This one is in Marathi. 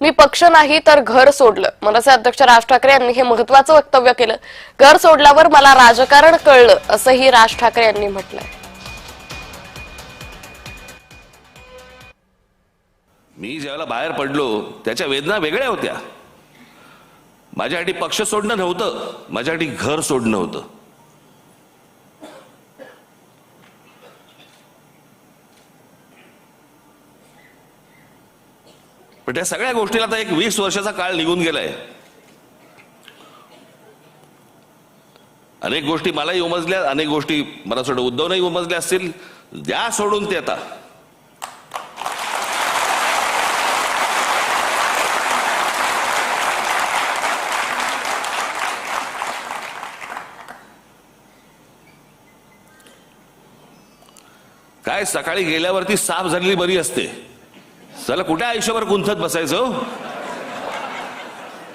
मी पक्ष नाही तर घर सोडलं. मनसे अध्यक्ष राज ठाकरे यांनी हे महत्त्वाचं वक्तव्य केलं. घर सोडल्यावर मला राजकारण कळलं असंही राज ठाकरे यांनी म्हटलंय. मी ज्यावेळेला बाहेर पडलो त्याच्या वेदना वेगळ्या होत्या. माझ्यासाठी पक्ष सोडणं नव्हतं, माझ्यासाठी घर सोडणं होतं. पण त्या सगळ्या गोष्टीला आता एक 20 वर्षाचा काळ निघून गेलाय. अनेक गोष्टी मलाही उमजल्या, अनेक गोष्टी मला सोडून उद्धवनंही उमजल्या असतील. द्या सोडून ते आता. काय सकाळी गेल्यावरती साफ झालेली बरी असते. चला कुठे आयुष्यभर गुंतत बसायचं.